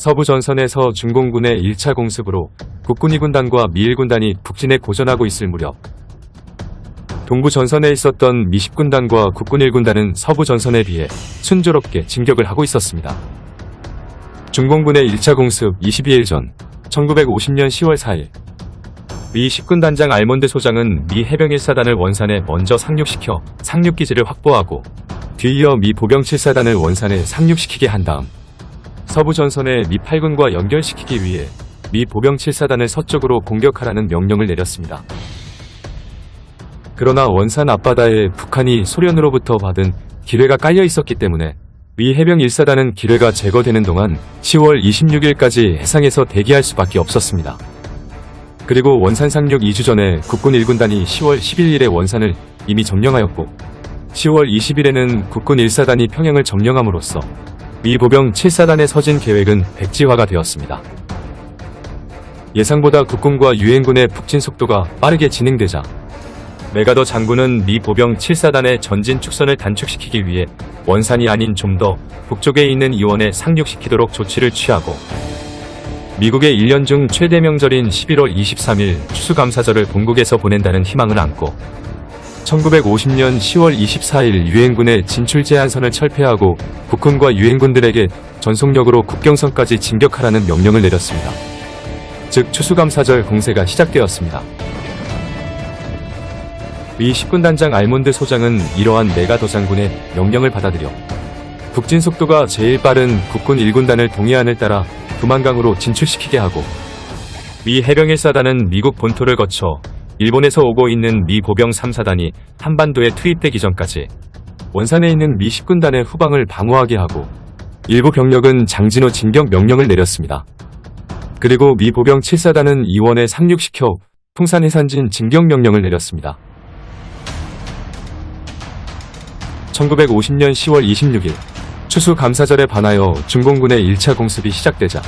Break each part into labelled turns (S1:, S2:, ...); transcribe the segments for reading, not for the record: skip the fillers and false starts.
S1: 서부 전선에서 중공군의 1차 공습으로 국군 2군단과 미 1군단이 북진에 고전하고 있을 무렵 동부 전선에 있었던 미 10군단과 국군 1군단은 서부 전선에 비해 순조롭게 진격을 하고 있었습니다. 중공군의 1차 공습 22일 전 1950년 10월 4일 미 10군단장 알몬드 소장은 미 해병 1사단을 원산에 먼저 상륙시켜 상륙기지를 확보하고 뒤이어 미 보병 7사단을 원산에 상륙시키게 한 다음 서부 전선에 미 8군과 연결시키기 위해 미 보병 7사단을 서쪽으로 공격하라는 명령을 내렸습니다. 그러나 원산 앞바다에 북한이 소련으로부터 받은 기뢰가 깔려 있었기 때문에 미 해병 1사단은 기뢰가 제거되는 동안 10월 26일까지 해상에서 대기할 수밖에 없었습니다. 그리고 원산 상륙 2주 전에 국군 1군단이 10월 11일에 원산을 이미 점령하였고 10월 20일에는 국군 1사단이 평양을 점령함으로써 미 보병 7사단의 서진 계획은 백지화가 되었습니다. 예상보다 국군과 유엔군의 북진 속도가 빠르게 진행되자 메가더 장군은 미 보병 7사단의 전진 축선을 단축시키기 위해 원산이 아닌 좀 더 북쪽에 있는 이원에 상륙시키도록 조치를 취하고 미국의 1년 중 최대 명절인 11월 23일 추수감사절을 본국에서 보낸다는 희망을 안고 1950년 10월 24일 유엔군의 진출 제한선을 철폐하고 국군과 유엔군들에게 전속력으로 국경선까지 진격하라는 명령을 내렸습니다. 즉 추수감사절 공세가 시작되었습니다. 미 10군단장 알몬드 소장은 이러한 메가더 장군의 명령을 받아들여 북진 속도가 제일 빠른 국군 1군단을 동해안을 따라 두만강으로 진출시키게 하고 미 해병 1사단은 미국 본토를 거쳐 일본에서 오고 있는 미 보병 3사단이 한반도에 투입되기 전까지 원산에 있는 미 10군단의 후방을 방어하게 하고 일부 병력은 장진호 진격 명령을 내렸습니다. 그리고 미 보병 7사단은 이원에 상륙시켜 풍산 해산진 진격 명령을 내렸습니다. 1950년 10월 26일 추수감사절에 반하여 중공군의 1차 공습이 시작되자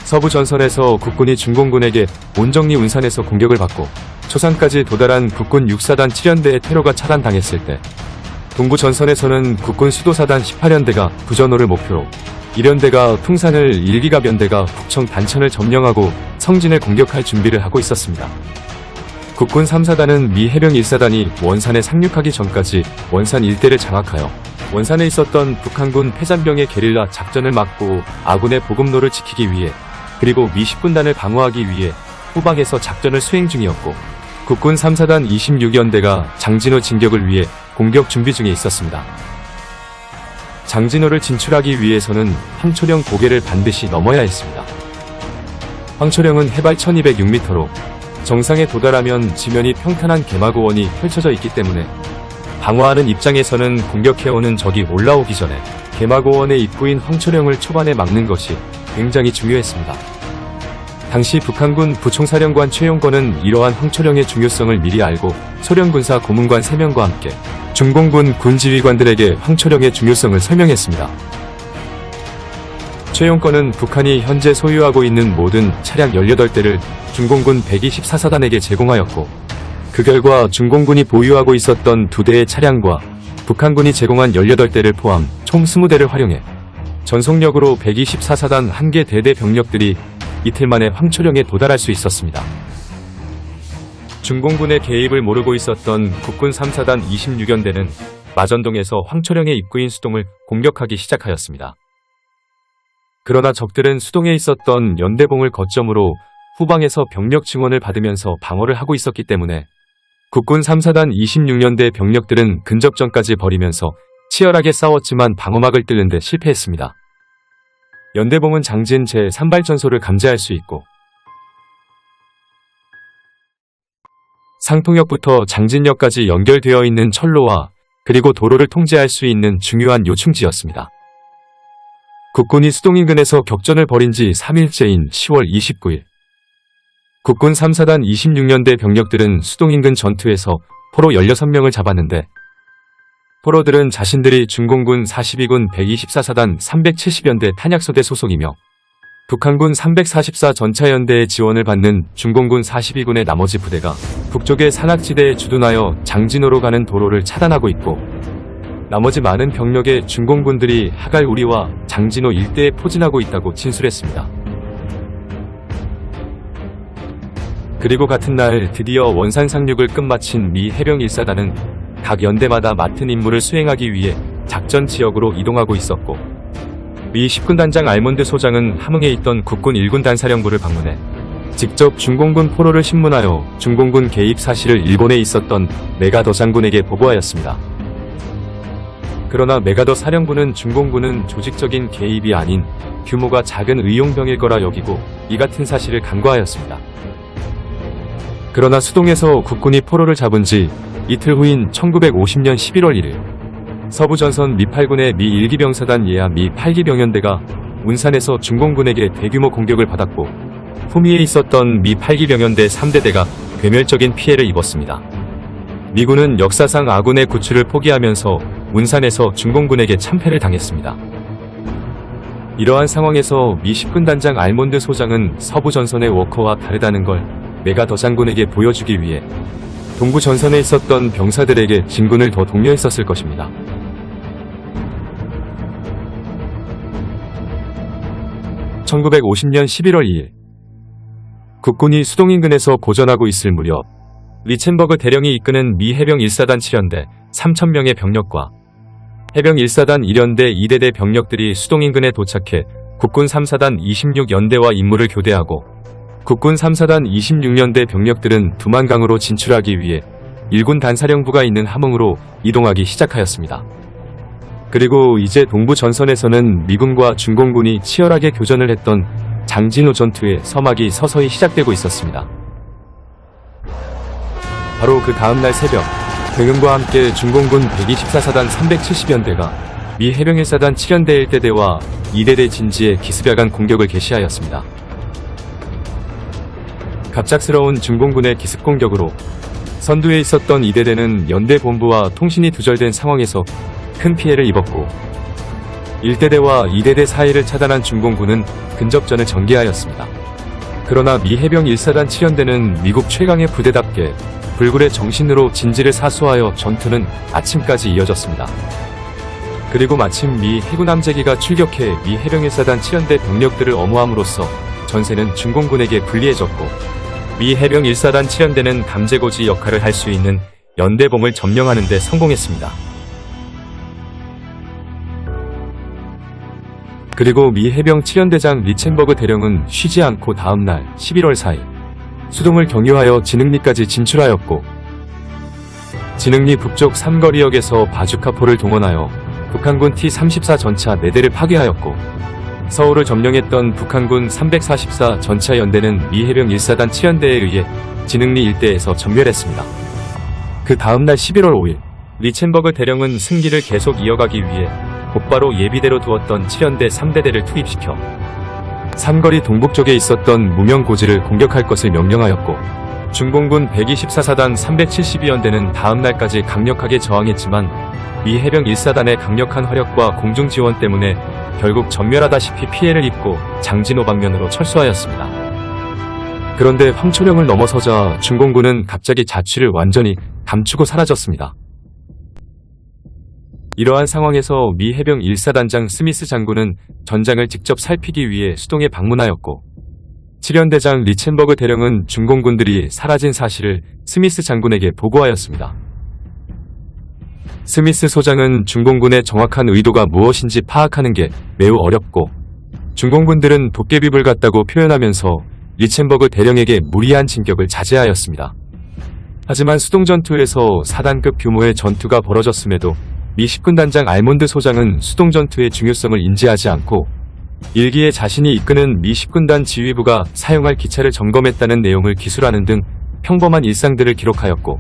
S1: 서부 전선에서 국군이 중공군에게 온정리 운산에서 공격을 받고 초산까지 도달한 국군 6사단 7연대의 테러가 차단당했을 때 동부 전선에서는 국군 수도사단 18연대가 부전호를 목표로 1연대가 풍산을 1기갑 연대가 북청 단천을 점령하고 성진을 공격할 준비를 하고 있었습니다. 국군 3사단은 미 해병 1사단이 원산에 상륙하기 전까지 원산 일대를 장악하여 원산에 있었던 북한군 패잔병의 게릴라 작전을 막고 아군의 보급로를 지키기 위해 그리고 미 10군단을 방어하기 위해 후방에서 작전을 수행 중이었고 국군 3사단 26연대가 장진호 진격을 위해 공격 준비 중에 있었습니다. 장진호를 진출하기 위해서는 황초령 고개를 반드시 넘어야 했습니다. 황초령은 해발 1206m로 정상에 도달하면 지면이 평탄한 개마고원이 펼쳐져 있기 때문에 방어하는 입장에서는 공격해오는 적이 올라오기 전에 개마고원의 입구인 황초령을 초반에 막는 것이 굉장히 중요했습니다. 당시 북한군 부총사령관 최용건은 이러한 황초령의 중요성을 미리 알고 소련군사 고문관 3명과 함께 중공군 군지휘관들에게 황초령의 중요성을 설명했습니다. 최용건은 북한이 현재 소유하고 있는 모든 차량 18대를 중공군 124사단에게 제공하였고 그 결과 중공군이 보유하고 있었던 2대의 차량과 북한군이 제공한 18대를 포함 총 20대를 활용해 전속력으로 124사단 1개 대대 병력들이 이틀 만에 황초령에 도달할 수 있었습니다. 중공군의 개입을 모르고 있었던 국군 3사단 26연대는 마전동에서 황초령의 입구인 수동을 공격하기 시작하였습니다. 그러나 적들은 수동에 있었던 연대봉을 거점으로 후방에서 병력 증원을 받으면서 방어를 하고 있었기 때문에 국군 3사단 26연대 병력들은 근접전까지 벌이면서 치열하게 싸웠지만 방어막을 뚫는 데 실패했습니다. 연대봉은 장진 제3발전소를 감지할 수 있고 상통역부터 장진역까지 연결되어 있는 철로와 그리고 도로를 통제할 수 있는 중요한 요충지였습니다. 국군이 수동 인근에서 격전을 벌인 지 3일째인 10월 29일 국군 3사단 26연대 병력들은 수동 인근 전투에서 포로 16명을 잡았는데 포로들은 자신들이 중공군 42군 124사단 370연대 탄약소대 소속이며 북한군 344 전차연대의 지원을 받는 중공군 42군의 나머지 부대가 북쪽의 산악지대에 주둔하여 장진호로 가는 도로를 차단하고 있고 나머지 많은 병력의 중공군들이 하갈우리와 장진호 일대에 포진하고 있다고 진술했습니다. 그리고 같은 날 드디어 원산 상륙을 끝마친 미 해병 1사단은 각 연대마다 맡은 임무를 수행하기 위해 작전 지역으로 이동하고 있었고, 미 10군 단장 알몬드 소장은 함흥에 있던 국군 1군 단사령부를 방문해 직접 중공군 포로를 신문하여 중공군 개입 사실을 일본에 있었던 메가더 장군에게 보고하였습니다. 그러나 메가더 사령부는 중공군은 조직적인 개입이 아닌 규모가 작은 의용병일 거라 여기고 이 같은 사실을 간과하였습니다. 그러나 수동에서 국군이 포로를 잡은 지 이틀 후인 1950년 11월 1일 서부전선 미 8군의 미 1기병사단 예하 미 8기병연대가 운산에서 중공군에게 대규모 공격을 받았고, 후미에 있었던 미 8기병연대 3대대가 괴멸적인 피해를 입었습니다. 미군은 역사상 아군의 구출을 포기하면서 운산에서 중공군에게 참패를 당했습니다. 이러한 상황에서 미 10군 단장 알몬드 소장은 서부전선의 워커와 다르다는 걸 메가더 장군에게 보여주기 위해 동부전선에 있었던 병사들에게 진군을 더 독려했었을 것입니다. (1950년 11월 2일) 국군이 수동 인근에서 고전하고 있을 무렵 리첸버그 대령이 이끄는 미 해병 1사단 7연대 3,000명의 병력과 해병 1사단 1연대 2대대 병력들이 수동 인근에 도착해 국군 3사단 26연대와 임무를 교대하고, 국군 3사단 26연대 병력들은 두만강으로 진출하기 위해 1군 단사령부가 있는 함흥으로 이동하기 시작하였습니다. 그리고 이제 동부 전선에서는 미군과 중공군이 치열하게 교전을 했던 장진호 전투의 서막이 서서히 시작되고 있었습니다. 바로 그 다음날 새벽, 대금과 함께 중공군 124사단 370연대가 미 해병 1사단 7연대 1대대와 2대대 진지에 기습야간 공격을 개시하였습니다. 갑작스러운 중공군의 기습 공격으로 선두에 있었던 2대대는 연대 본부와 통신이 두절된 상황에서 큰 피해를 입었고, 1대대와 2대대 사이를 차단한 중공군은 근접전을 전개하였습니다. 그러나 미 해병 1사단 7연대는 미국 최강의 부대답게 불굴의 정신으로 진지를 사수하여 전투는 아침까지 이어졌습니다. 그리고 마침 미 해군 함재기가 출격해 미 해병 1사단 7연대 병력들을 엄호함으로써 전세는 중공군에게 불리해졌고, 미 해병 1사단 7연대는 담재고지 역할을 할 수 있는 연대봉을 점령하는 데 성공했습니다. 그리고 미 해병 7연대장 리첸버그 대령은 쉬지 않고 다음날 11월 4일 수동을 경유하여 진흥리까지 진출하였고, 진흥리 북쪽 삼거리역에서 바주카포를 동원하여 북한군 T-34 전차 4대를 파괴하였고, 서울을 점령했던 북한군 344 전차 연대는 미 해병 1사단 7연대에 의해 진흥리 일대에서 전멸했습니다. 그 다음날 11월 5일 리첸버그 대령은 승기를 계속 이어가기 위해 곧바로 예비대로 두었던 7연대 3대대를 투입시켜 삼거리 동북쪽에 있었던 무명고지를 공격할 것을 명령하였고, 중공군 124사단 372연대는 다음날까지 강력하게 저항했지만 미 해병 1사단의 강력한 화력과 공중지원 때문에 결국 전멸하다시피 피해를 입고 장진호 방면으로 철수하였습니다. 그런데 황초령을 넘어서자 중공군은 갑자기 자취를 완전히 감추고 사라졌습니다. 이러한 상황에서 미 해병 1사단장 스미스 장군은 전장을 직접 살피기 위해 수동에 방문하였고, 7연대장 리첸버그 대령은 중공군들이 사라진 사실을 스미스 장군에게 보고하였습니다. 스미스 소장은 중공군의 정확한 의도가 무엇인지 파악하는 게 매우 어렵고, 중공군들은 도깨비불 같다고 표현하면서 리첸버그 대령에게 무리한 진격을 자제하였습니다. 하지만 수동전투에서 사단급 규모의 전투가 벌어졌음에도 미 10군 단장 알몬드 소장은 수동전투의 중요성을 인지하지 않고 일기에 자신이 이끄는 미 10군단 지휘부가 사용할 기차를 점검했다는 내용을 기술하는 등 평범한 일상들을 기록하였고,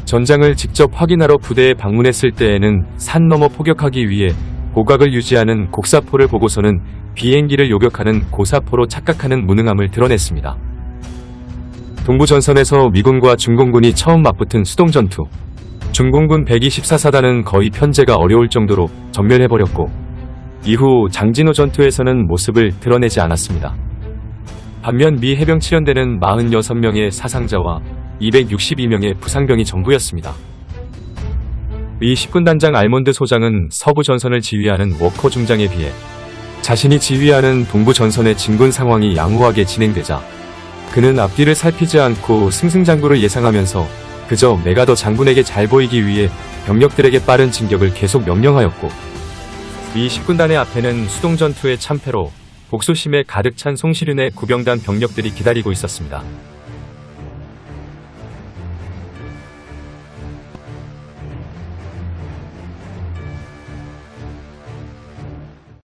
S1: 전장을 직접 확인하러 부대에 방문했을 때에는 산 넘어 포격하기 위해 고각을 유지하는 곡사포를 보고서는 비행기를 요격하는 고사포로 착각하는 무능함을 드러냈습니다. 동부전선에서 미군과 중공군이 처음 맞붙은 수동전투, 중공군 124사단은 거의 편제가 어려울 정도로 전멸해버렸고, 이후 장진호 전투에서는 모습을 드러내지 않았습니다. 반면 미 해병 7연대는 46명의 사상자와 262명의 부상병이 전부였습니다. 미 10군단장 알몬드 소장은 서부 전선을 지휘하는 워커 중장에 비해 자신이 지휘하는 동부 전선의 진군 상황이 양호하게 진행되자 그는 앞뒤를 살피지 않고 승승장구를 예상하면서 그저 내가 더 장군에게 잘 보이기 위해 병력들에게 빠른 진격을 계속 명령하였고, 미 10군단의 앞에는 수동 전투의 참패로 복수심에 가득 찬 송시륜의 구병단 병력들이 기다리고 있었습니다.